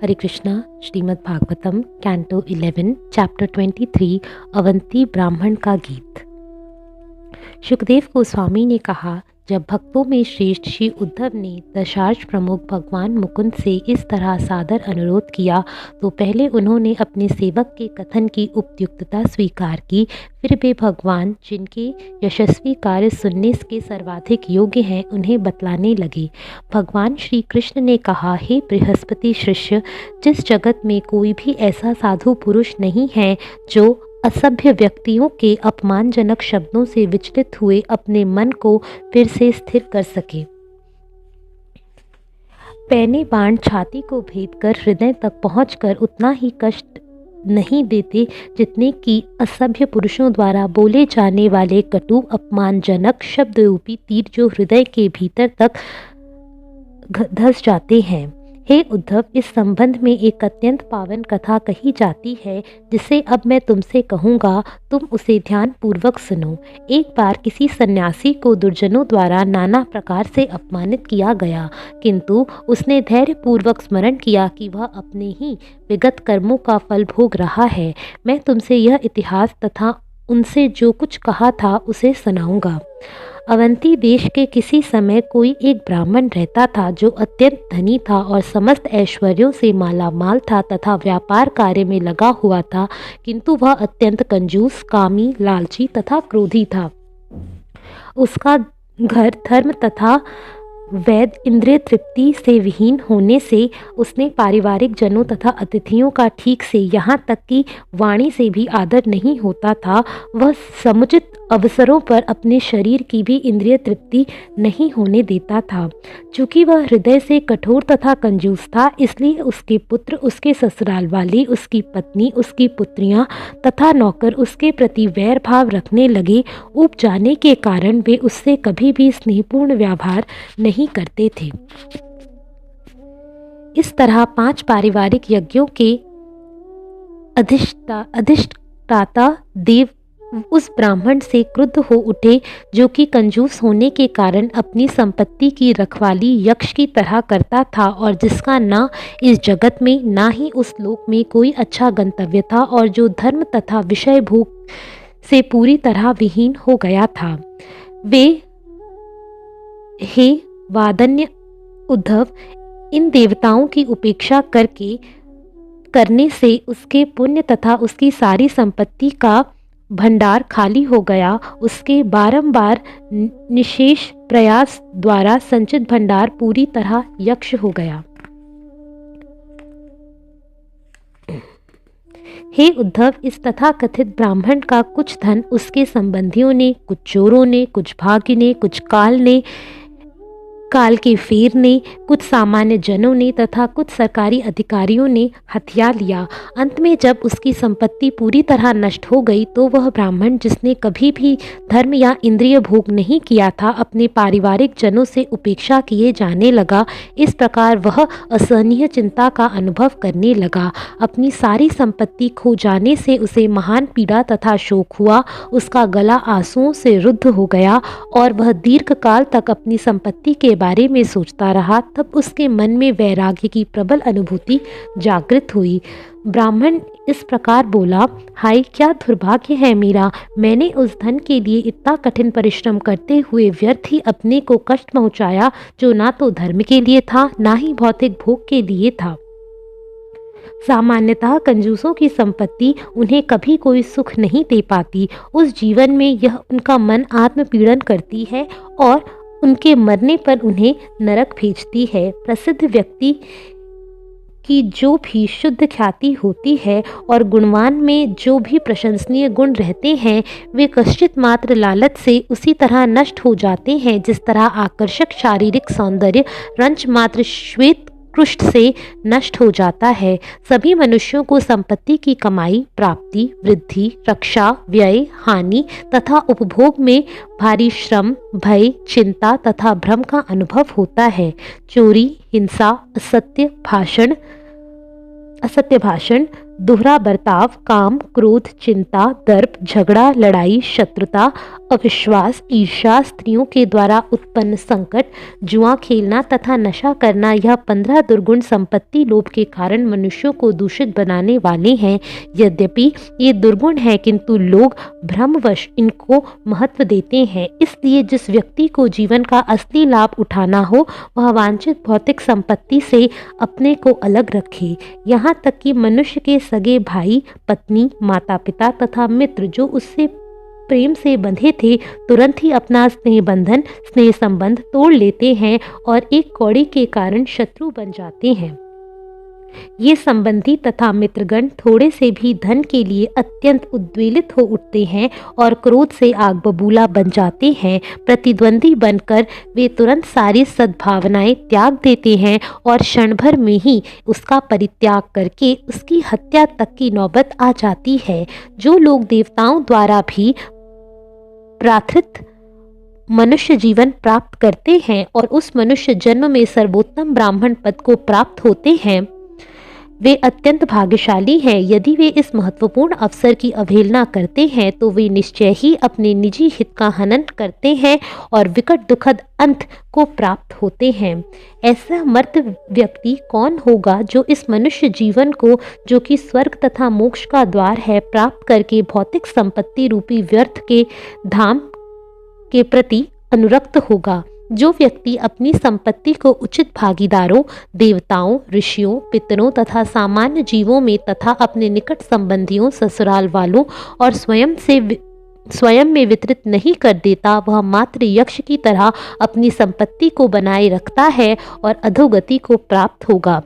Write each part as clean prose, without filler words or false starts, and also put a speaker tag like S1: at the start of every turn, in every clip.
S1: हरे Krishna. Shrimad Bhagavatam canto 11 chapter 23 Avanti ब्राह्मण का गीत। सुखदेव गोस्वामी ने कहा, जब भक्तों में श्रेष्ठ श्री उद्धव ने दशार्ष प्रमुख भगवान मुकुंद से इस तरह सादर अनुरोध किया तो पहले उन्होंने अपने सेवक के कथन की उपयुक्तता स्वीकार की। फिर वे भगवान जिनके यशस्वी कार्य सुनने के सर्वाधिक योग्य हैं उन्हें बतलाने लगे। भगवान श्री कृष्ण ने कहा, हे बृहस्पति शिष्य, जिस जगत में कोई भी ऐसा साधु पुरुष नहीं है जो असभ्य व्यक्तियों के अपमानजनक शब्दों से विचलित हुए अपने मन को फिर से स्थिर कर सके। पैने बाण छाती को भेद कर हृदय तक पहुंचकर उतना ही कष्ट नहीं देते जितने कि असभ्य पुरुषों द्वारा बोले जाने वाले कटु अपमानजनक शब्द रूपी तीर जो हृदय के भीतर तक धंस जाते हैं। हे उद्धव, इस संबंध में एक अत्यंत पावन कथा कही जाती है जिसे अब मैं तुमसे कहूँगा, तुम उसे ध्यान पूर्वक सुनो। एक बार किसी सन्यासी को दुर्जनों द्वारा नाना प्रकार से अपमानित किया गया, किंतु उसने धैर्य पूर्वक स्मरण किया कि वह अपने ही विगत कर्मों का फल भोग रहा है। मैं तुमसे यह इतिहास तथा उनसे जो कुछ कहा था उसे सुनाऊंगा। अवंती देश के किसी समय कोई एक ब्राह्मण रहता था जो अत्यंत धनी था और समस्त ऐश्वर्यों से माला माल था तथा व्यापार कार्य में लगा हुआ था, किंतु वह अत्यंत कंजूस, कामी, लालची तथा क्रोधी था। उसका घर धर्म तथा वैध इंद्रिय तृप्ति से विहीन होने से उसने पारिवारिक जनों तथा अतिथियों का ठीक से यहाँ तक कि वाणी से भी आदर नहीं होता था। वह समुचित अवसरों पर अपने शरीर की भी इंद्रिय तृप्ति नहीं होने देता था। चूँकि वह हृदय से कठोर तथा कंजूस था, इसलिए उसके पुत्र, उसके ससुराल वाले, उसकी पत्नी, उसकी पुत्रियां तथा नौकर उसके प्रति वैर भाव रखने लगे। ऊब जाने के कारण वे उससे कभी भी स्नेहपूर्ण व्यवहार नहीं करते थे। इस तरह 5 पारिवारिक यज्ञों के अधिष्ठाता देव उस ब्राह्मण से क्रुद्ध हो उठे जो कि कंजूस होने के कारण अपनी संपत्ति की रखवाली यक्ष की तरह करता था और जिसका ना इस जगत में ना ही उस लोक में कोई अच्छा गंतव्य था और जो धर्म तथा विषय भोग से पूरी तरह विहीन हो गया था। वे, हे वादन्य उद्धव, इन देवताओं की उपेक्षा करने से उसके पुण्य तथा उसकी सारी संपत्ति का भंडार खाली हो गया। उसके बारंबार निशेष प्रयास द्वारा संचित भंडार पूरी तरह यक्ष हो गया। हे उद्धव, इस तथा कथित ब्राह्मण का कुछ धन उसके संबंधियों ने, कुछ चोरों ने, कुछ भाग्य ने, कुछ काल के फेर ने, कुछ सामान्य जनों ने तथा कुछ सरकारी अधिकारियों ने हथिया लिया। अंत में जब उसकी संपत्ति पूरी तरह नष्ट हो गई तो वह ब्राह्मण, जिसने कभी भी धर्म या इंद्रिय भोग नहीं किया था, अपने पारिवारिक जनों से उपेक्षा किए जाने लगा। इस प्रकार वह असहनीय चिंता का अनुभव करने लगा। अपनी सारी संपत्ति खो जाने से उसे महान पीड़ा तथा शोक हुआ। उसका गला आंसुओं से रुद्ध हो गया और वह दीर्घ काल तक अपनी संपत्ति के बारे में सोचता रहा। तब उसके मन में वैराग्य की प्रबल अनुभूति जागृत हुई। ब्राह्मण इस प्रकार बोला, हाय, क्या दुर्भाग्य है मेरा। मैंने उस धन के लिए इतना कठिन परिश्रम करते हुए व्यर्थ ही अपने को कष्ट पहुंचाया जो ना तो धर्म के लिए था ना ही भौतिक भोग के लिए था। सामान्यतः कंजूसों की संपत्ति उन्हें कभी कोई सुख नहीं दे पाती। उस जीवन में यह उनका मन आत्मपीड़न करती है और उनके मरने पर उन्हें नरक भेजती है। प्रसिद्ध व्यक्ति की जो भी शुद्ध ख्याति होती है और गुणवान में जो भी प्रशंसनीय गुण रहते हैं, वे कश्चित मात्र लालच से उसी तरह नष्ट हो जाते हैं जिस तरह आकर्षक शारीरिक सौंदर्य रंच मात्र श्वेत कृष्ट से नष्ट हो जाता है। सभी मनुष्यों को संपत्ति की कमाई, प्राप्ति, वृद्धि, रक्षा, व्यय, हानि तथा उपभोग में भारी श्रम, भय, चिंता तथा भ्रम का अनुभव होता है। चोरी, हिंसा, असत्य भाषण, दोहरा बर्ताव, काम, क्रोध, चिंता, दर्प, झगड़ा, लड़ाई, शत्रुता, अविश्वास, ईर्ष्या, स्त्रियों के द्वारा उत्पन्न संकट, जुआ खेलना तथा नशा करना, यह 15 दुर्गुण संपत्ति लोभ के कारण मनुष्यों को दूषित बनाने वाले हैं। यद्यपि ये दुर्गुण है, किंतु लोग भ्रमवश इनको महत्व देते हैं। इसलिए जिस व्यक्ति को जीवन का असली लाभ उठाना हो, वह वांछित भौतिक संपत्ति से अपने को अलग रखे। यहाँ तक कि मनुष्य के सगे भाई, पत्नी, माता पिता तथा मित्र जो उससे प्रेम से बंधे थे, तुरंत ही अपना स्नेह संबंध तोड़ लेते हैं और एक कौड़ी के कारण शत्रु बन जाते हैं। ये संबंधी तथा मित्रगण थोड़े से भी धन के लिए अत्यंत उद्वेलित हो उठते हैं और क्रोध से आग बबूला बन जाते हैं। प्रतिद्वंदी बनकर वे तुरंत सारी सद्भावनाएं त्याग देते हैं और क्षण भर में ही उसका परित्याग करके उसकी हत्या तक की नौबत आ जाती है। जो लोग देवताओं द्वारा भी प्रार्थित मनुष्य जीवन प्राप्त करते हैं और उस मनुष्य जन्म में सर्वोत्तम ब्राह्मण पद को प्राप्त होते हैं, वे अत्यंत भाग्यशाली हैं। यदि वे इस महत्वपूर्ण अवसर की अवहेलना करते हैं तो वे निश्चय ही अपने निजी हित का हनन करते हैं और विकट दुखद अंत को प्राप्त होते हैं। ऐसा मर्त व्यक्ति कौन होगा जो इस मनुष्य जीवन को, जो कि स्वर्ग तथा मोक्ष का द्वार है, प्राप्त करके भौतिक संपत्ति रूपी व्यर्थ के धाम के प्रति अनुरक्त होगा। जो व्यक्ति अपनी संपत्ति को उचित भागीदारों, देवताओं, ऋषियों, पितरों तथा सामान्य जीवों में तथा अपने निकट संबंधियों, ससुराल वालों और स्वयं में वितरित नहीं कर देता, वह मात्र यक्ष की तरह अपनी संपत्ति को बनाए रखता है और अधोगति को प्राप्त होगा।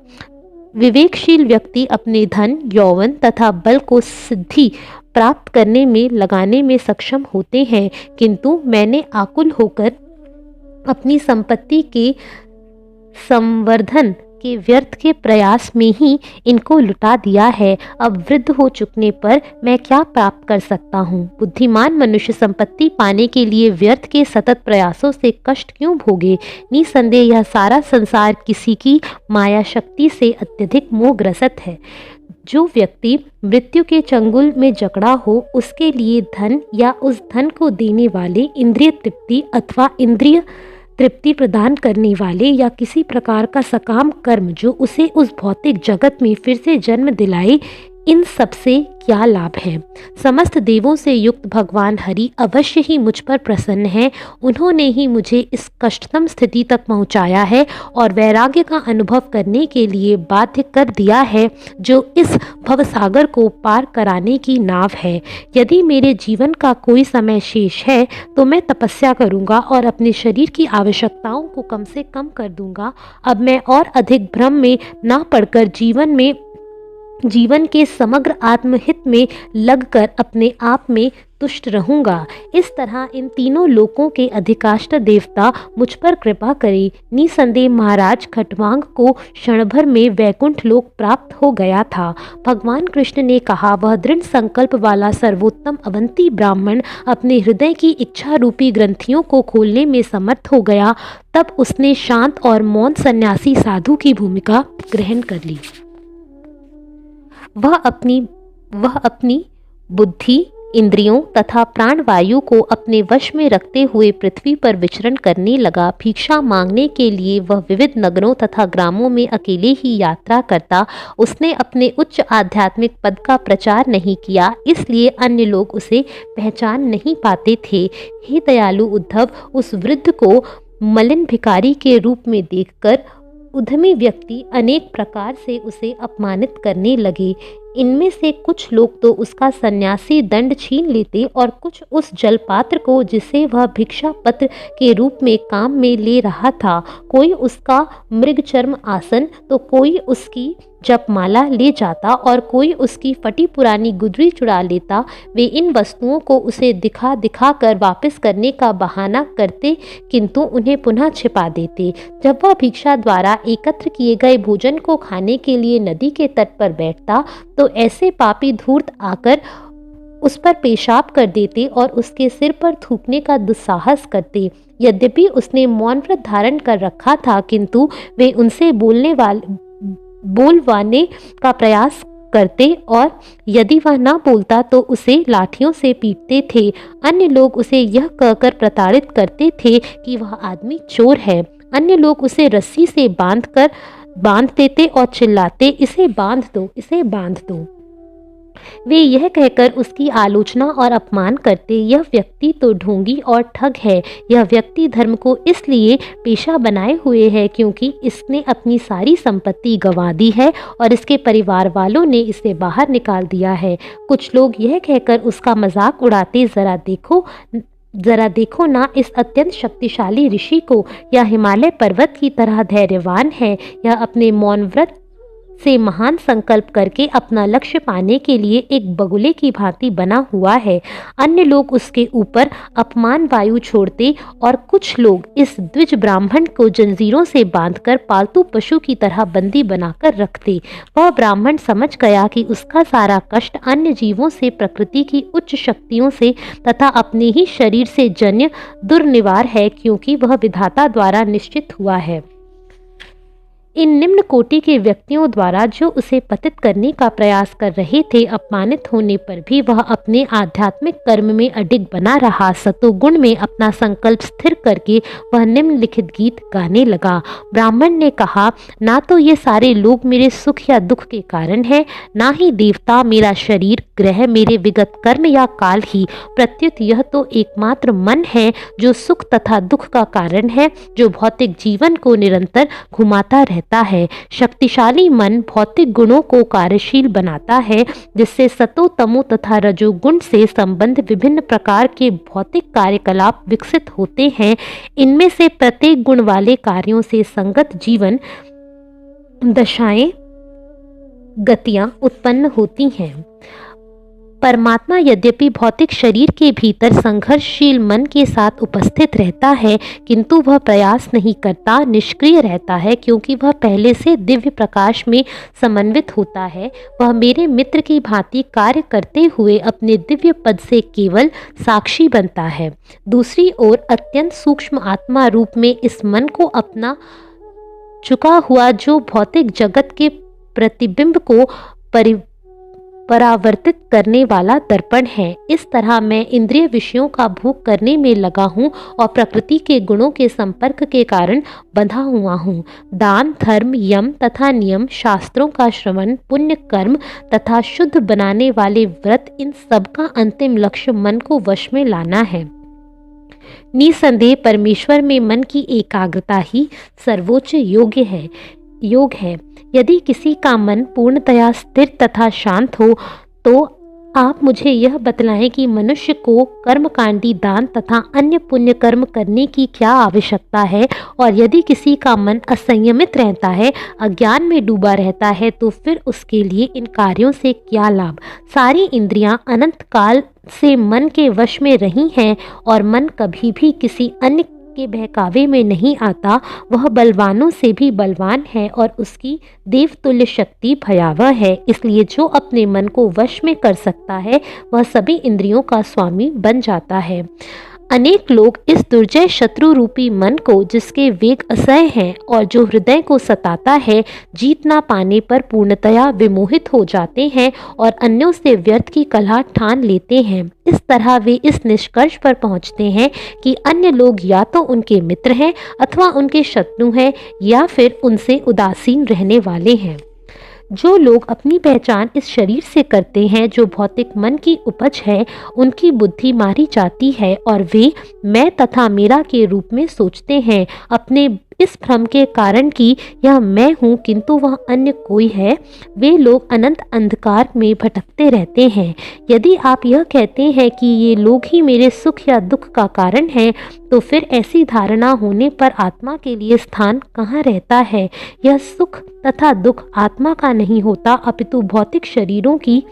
S1: विवेकशील व्यक्ति अपने धन, यौवन तथा बल को सिद्धि प्राप्त करने में लगाने में सक्षम होते हैं, किंतु मैंने आकुल होकर अपनी संपत्ति के संवर्धन के व्यर्थ के प्रयास में ही इनको लुटा दिया है। अब वृद्ध हो चुकने पर मैं क्या प्राप्त कर सकता हूँ? बुद्धिमान मनुष्य संपत्ति पाने के लिए व्यर्थ के सतत प्रयासों से कष्ट क्यों भोगे? निसंदेह यह सारा संसार किसी की माया शक्ति से अत्यधिक मोहग्रस्त है। जो व्यक्ति मृत्यु के चंगुल में जकड़ा हो, उसके लिए धन या उस धन को देने वाले, इंद्रिय तृप्ति अथवा इंद्रिय तृप्ति प्रदान करने वाले या किसी प्रकार का सकाम कर्म जो उसे उस भौतिक जगत में फिर से जन्म दिलाए, इन सब से क्या लाभ है? समस्त देवों से युक्त भगवान हरि अवश्य ही मुझ पर प्रसन्न हैं। उन्होंने ही मुझे इस कष्टतम स्थिति तक पहुंचाया है और वैराग्य का अनुभव करने के लिए बाध्य कर दिया है, जो इस भवसागर को पार कराने की नाव है। यदि मेरे जीवन का कोई समय शेष है तो मैं तपस्या करूंगा और अपने शरीर की आवश्यकताओं को कम से कम कर दूंगा। अब मैं और अधिक भ्रम में ना पड़कर जीवन के समग्र आत्महित में लगकर अपने आप में तुष्ट रहूंगा। इस तरह इन तीनों लोकों के अधिकाष्ट देवता मुझ पर कृपा करें। निसंदेह महाराज खटवांग को क्षण भर में वैकुंठ लोक प्राप्त हो गया था। भगवान कृष्ण ने कहा, वह दृढ़ संकल्प वाला सर्वोत्तम अवंती ब्राह्मण अपने हृदय की इच्छा रूपी ग्रंथियों को खोलने में समर्थ हो गया। तब उसने शांत और मौन सन्यासी साधु की भूमिका ग्रहण कर ली। वह अपनी बुद्धि, इंद्रियों तथा प्राणवायु को अपने वश में रखते हुए पृथ्वी पर विचरण करने लगा। भिक्षा मांगने के लिए वह विविध नगरों तथा ग्रामों में अकेले ही यात्रा करता। उसने अपने उच्च आध्यात्मिक पद का प्रचार नहीं किया, इसलिए अन्य लोग उसे पहचान नहीं पाते थे। हे दयालु उद्धव, उस वृद्ध को मलिन भिखारी के रूप में देखकर उद्यमी व्यक्ति अनेक प्रकार से उसे अपमानित करने लगे। इनमें से कुछ लोग तो उसका सन्यासी दंड छीन लेते और कुछ उस जलपात्र को, जिसे वह भिक्षा पत्र के रूप में काम में ले रहा था, कोई उसका मृगचर्म आसन तो कोई उसकी जपमाला ले जाता और कोई उसकी फटी पुरानी गुदड़ी चुरा लेता। वे इन वस्तुओं को उसे दिखा दिखा कर वापस करने का बहाना करते, किंतु उन्हें पुनः छिपा देते। जब वह भिक्षा द्वारा एकत्र किए गए भोजन को खाने के लिए नदी के तट पर बैठता तो ऐसे पापी धूर्त आकर उस पर पेशाब कर देते और उसके सिर पर थूकने का दुस्साहस करते। यद्यपि उसने मौन व्रत धारण कर रखा था, किंतु वे उनसे बोलवाने का प्रयास करते और यदि वह न बोलता तो उसे लाठियों से पीटते थे। अन्य लोग उसे यह कहकर प्रताड़ित करते थे कि वह आदमी चोर है। अन्य लोग उसे रस्सी से बांध देते और चिल्लाते, इसे बांध दो, इसे बांध दो। वे यह कहकर उसकी आलोचना और अपमान करते, यह व्यक्ति तो ढोंगी और ठग है। यह व्यक्ति धर्म को इसलिए पेशा बनाए हुए है क्योंकि इसने अपनी सारी संपत्ति गंवा दी है और इसके परिवार वालों ने इसे बाहर निकाल दिया है। कुछ लोग यह कहकर उसका मजाक उड़ाते, जरा देखो ना इस अत्यंत शक्तिशाली ऋषि को, यह हिमालय पर्वत की तरह धैर्यवान है। यह अपने मौन व्रत से महान संकल्प करके अपना लक्ष्य पाने के लिए एक बगुले की भांति बना हुआ है। अन्य लोग उसके ऊपर अपमान वायु छोड़ते और कुछ लोग इस द्विज ब्राह्मण को जंजीरों से बांधकर पालतू पशु की तरह बंदी बनाकर रखते। वह ब्राह्मण समझ गया कि उसका सारा कष्ट अन्य जीवों से, प्रकृति की उच्च शक्तियों से तथा अपने ही शरीर से जन्य दुर्निवार है, क्योंकि वह विधाता द्वारा निश्चित हुआ है। इन निम्न कोटि के व्यक्तियों द्वारा जो उसे पतित करने का प्रयास कर रहे थे, अपमानित होने पर भी वह अपने आध्यात्मिक कर्म में अडिग बना रहा। सतोगुण में अपना संकल्प स्थिर करके वह निम्नलिखित गीत गाने लगा। ब्राह्मण ने कहा, ना तो ये सारे लोग मेरे सुख या दुख के कारण है, ना ही देवता, मेरा शरीर, ग्रह, मेरे विगत कर्म या काल ही, प्रत्युत यह तो एकमात्र मन है जो सुख तथा दुख का कारण है, जो भौतिक जीवन को निरंतर घुमाता रहता है। शक्तिशाली मन भौतिक गुणों को कार्यशील बनाता है, जिससे सतो, तमो तथा रजोगुण से संबंध विभिन्न प्रकार के भौतिक कार्यकलाप विकसित होते हैं। इनमें से प्रत्येक गुण वाले कार्यों से संगत जीवन दशाएं, गतियां उत्पन्न होती हैं। परमात्मा यद्यपि भौतिक शरीर के भीतर संघर्षशील मन के साथ उपस्थित रहता है, किंतु वह प्रयास नहीं करता, निष्क्रिय रहता है, क्योंकि वह पहले से दिव्य प्रकाश में समन्वित होता है। वह मेरे मित्र की भांति कार्य करते हुए अपने दिव्य पद से केवल साक्षी बनता है। दूसरी ओर अत्यंत सूक्ष्म आत्मा रूप में इस मन को अपना चुका हुआ, जो भौतिक जगत के प्रतिबिंब को परावर्तित करने वाला दर्पण है। इस तरह मैं इंद्रिय विषयों का भोग करने में लगा हूँ और प्रकृति के गुणों के संपर्क के कारण बंधा हुआ हूँ। दान, धर्म, यम तथा नियम, शास्त्रों का श्रवण, पुण्य कर्म तथा शुद्ध बनाने वाले व्रत, इन सब का अंतिम लक्ष्य मन को वश में लाना है। निसंदेह परमेश्वर में मन की एकाग्रता ही सर्वोच्च योग है। यदि किसी का मन पूर्णतया स्थिर तथा शांत हो तो आप मुझे यह बतलाएं कि मनुष्य को कर्मकांडी दान तथा अन्य पुण्य कर्म करने की क्या आवश्यकता है, और यदि किसी का मन असंयमित रहता है, अज्ञान में डूबा रहता है, तो फिर उसके लिए इन कार्यों से क्या लाभ। सारी इंद्रियां अनंत काल से मन के वश में रही हैं और मन कभी भी किसी अन्य के बहकावे में नहीं आता। वह बलवानों से भी बलवान है और उसकी देवतुल्य शक्ति भयावह है। इसलिए जो अपने मन को वश में कर सकता है, वह सभी इंद्रियों का स्वामी बन जाता है। अनेक लोग इस दुर्जय शत्रु रूपी मन को, जिसके वेग असह्य हैं और जो हृदय को सताता है, जीत ना पाने पर पूर्णतया विमोहित हो जाते हैं और अन्यों से व्यर्थ की कलह ठान लेते हैं। इस तरह वे इस निष्कर्ष पर पहुंचते हैं कि अन्य लोग या तो उनके मित्र हैं अथवा उनके शत्रु हैं, या फिर उनसे उदासीन रहने वाले हैं। जो लोग अपनी पहचान इस शरीर से करते हैं, जो भौतिक मन की उपज है, उनकी बुद्धि मारी जाती है और वे मैं तथा मेरा के रूप में सोचते हैं, अपने इस भ्रम के कारण कि यह मैं हूँ किंतु वह अन्य कोई है। वे लोग अनंत अंधकार में भटकते रहते हैं। यदि आप यह कहते हैं कि ये लोग ही मेरे सुख या दुख का कारण हैं, तो फिर ऐसी धारणा होने पर आत्मा के लिए स्थान कहाँ रहता है। यह सुख तथा दुख आत्मा का नहीं होता, अपितु भौतिक शरीरों की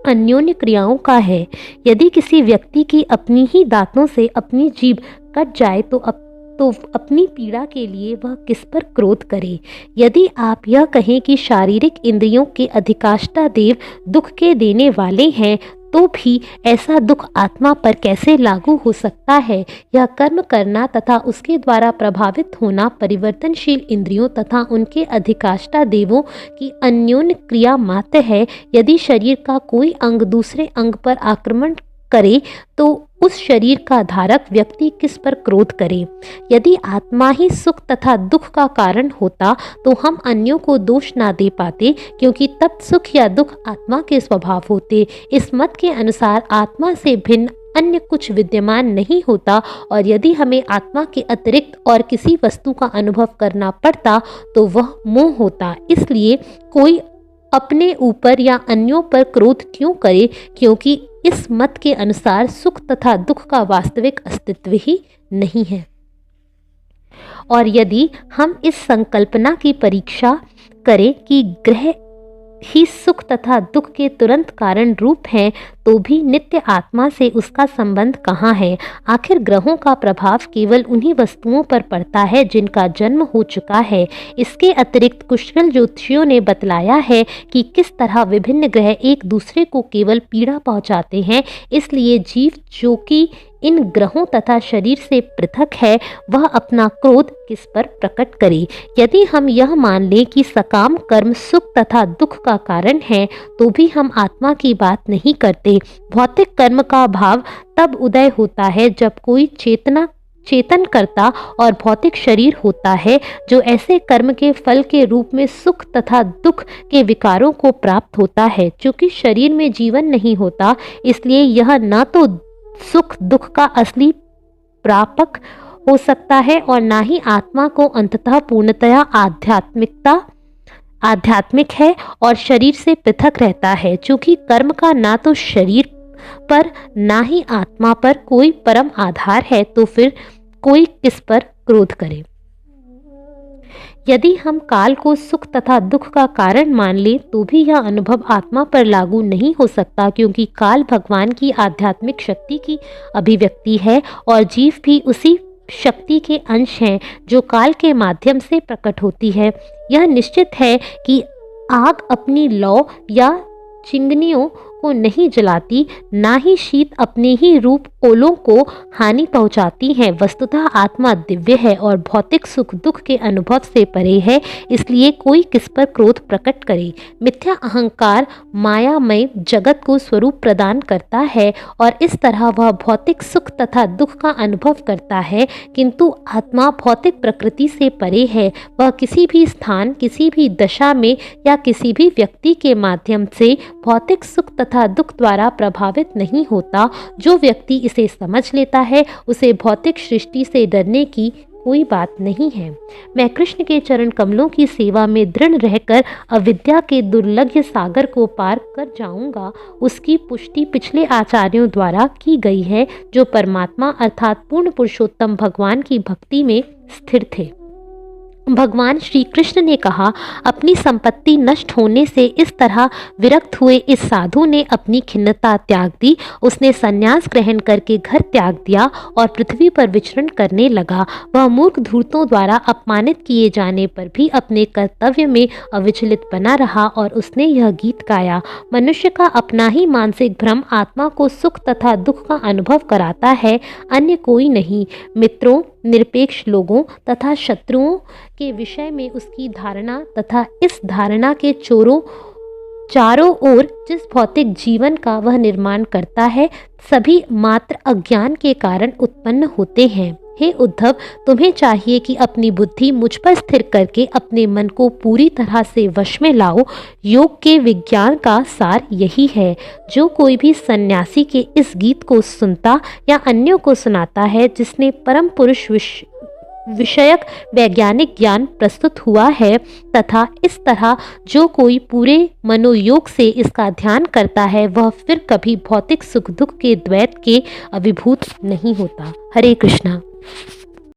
S1: अन्योन्य क्रियाओं का है। यदि किसी व्यक्ति की अपनी ही दांतों से अपनी जीभ कट जाए तो अपनी पीड़ा के लिए वह किस पर क्रोध करे। यदि आप यह कहें कि शारीरिक इंद्रियों के अधिकाष्टा देव दुख के देने वाले हैं, तो भी ऐसा दुख आत्मा पर कैसे लागू हो सकता है? यह कर्म करना तथा उसके द्वारा प्रभावित होना परिवर्तनशील इंद्रियों तथा उनके अधिकाष्ठा देवों की अन्योन्य क्रिया मात्र है। यदि शरीर का कोई अंग दूसरे अंग पर आक्रमण करे तो उस शरीर का धारक व्यक्ति किस पर क्रोध करे? यदि आत्मा ही सुख तथा दुख का कारण होता तो हम अन्यों को दोष ना दे पाते, क्योंकि तब सुख या दुख आत्मा के स्वभाव होते। इस मत के अनुसार आत्मा से भिन्न अन्य कुछ विद्यमान नहीं होता, और यदि हमें आत्मा के अतिरिक्त और किसी वस्तु का अनुभव करना पड़ता तो वह मोह होता। इसलिए कोई अपने ऊपर या अन्यों पर क्रोध क्यों करे, क्योंकि इस मत के अनुसार सुख तथा दुख का वास्तविक अस्तित्व ही नहीं है। और यदि हम इस संकल्पना की परीक्षा करें कि ग्रह ही सुख तथा दुख के तुरंत कारण रूप हैं, तो भी नित्य आत्मा से उसका संबंध कहाँ है? आखिर ग्रहों का प्रभाव केवल उन्हीं वस्तुओं पर पड़ता है जिनका जन्म हो चुका है। इसके अतिरिक्त कुशल ज्योतिषियों ने बतलाया है कि किस तरह विभिन्न ग्रह एक दूसरे को केवल पीड़ा पहुंचाते हैं। इसलिए जीव जो कि इन ग्रहों तथा शरीर से पृथक है, वह अपना क्रोध किस पर प्रकट करे? यदि हम यह मान लें कि सकाम कर्म सुख तथा दुख का कारण है, तो भी हम आत्मा की बात नहीं करते। भौतिक कर्म का भाव तब उदय होता है जब कोई चेतन करता और भौतिक शरीर होता है, जो ऐसे कर्म के फल के रूप में सुख तथा दुख के विकारों को प्राप्त होता है। चूंकि शरीर में जीवन नहीं होता, इसलिए यह न तो सुख दुख का असली प्रापक हो सकता है और ना ही आत्मा को अंततः पूर्णतया आध्यात्मिक है और शरीर से पृथक रहता है। चूंकि कर्म का ना तो शरीर पर ना ही आत्मा पर कोई परम आधार है, तो फिर कोई किस पर क्रोध करे? यदि हम काल को सुख तथा दुख का कारण मान लें, तो भी यह अनुभव आत्मा पर लागू नहीं हो सकता, क्योंकि काल भगवान की आध्यात्मिक शक्ति की अभिव्यक्ति है और जीव भी उसी शक्ति के अंश हैं जो काल के माध्यम से प्रकट होती है। यह निश्चित है कि आग अपनी लौ या चिंगनियों को नहीं जलाती, ना ही शीत अपने ही रूप ओलों को हानि पहुंचाती है। वस्तुतः आत्मा दिव्य है और भौतिक सुख दुख के अनुभव से परे है, इसलिए कोई किस पर क्रोध प्रकट करे? मिथ्या अहंकार मायामय जगत को स्वरूप प्रदान करता है और इस तरह वह भौतिक सुख तथा दुख का अनुभव करता है, किंतु आत्मा भौतिक प्रकृति से परे है। वह किसी भी स्थान, किसी भी दशा में या किसी भी व्यक्ति के माध्यम से भौतिक सुख तथा दुख द्वारा प्रभावित नहीं होता। जो व्यक्ति इसे समझ लेता है, उसे भौतिक सृष्टि से डरने की कोई बात नहीं है। मैं कृष्ण के चरण कमलों की सेवा में दृढ़ रहकर अविद्या के दुर्लभ सागर को पार कर जाऊंगा, उसकी पुष्टि पिछले आचार्यों द्वारा की गई है, जो परमात्मा अर्थात पूर्ण पुरुषोत्तम भगवान की भक्ति में स्थिर थे। भगवान श्री कृष्ण ने कहा, अपनी संपत्ति नष्ट होने से इस तरह विरक्त हुए इस साधु ने अपनी खिन्नता त्याग दी। उसने संन्यास ग्रहण करके घर त्याग दिया और पृथ्वी पर विचरण करने लगा। वह मूर्ख धूर्तों द्वारा अपमानित किए जाने पर भी अपने कर्तव्य में अविचलित बना रहा और उसने यह गीत गाया, मनुष्य का अपना ही मानसिक भ्रम आत्मा को सुख तथा दुख का अनुभव कराता है, अन्य कोई नहीं। मित्रों, निरपेक्ष लोगों तथा शत्रुओं के विषय में उसकी धारणा तथा इस धारणा के चारों ओर जिस भौतिक जीवन का वह निर्माण करता है, सभी मात्र अज्ञान के कारण उत्पन्न होते हैं। हे उद्धव, तुम्हें चाहिए कि अपनी बुद्धि मुझ पर स्थिर करके अपने मन को पूरी तरह से वश में लाओ। योग के विज्ञान का सार यही है। जो कोई भी सन्यासी के इस गीत को सुनता या अन्यों को सुनाता है, जिसने परम पुरुष विषयक वैज्ञानिक ज्ञान प्रस्तुत हुआ है, तथा इस तरह जो कोई पूरे मनोयोग से इसका ध्यान करता है, वह फिर कभी भौतिक सुख दुख के द्वैत के अभिभूत नहीं होता। हरे कृष्णा।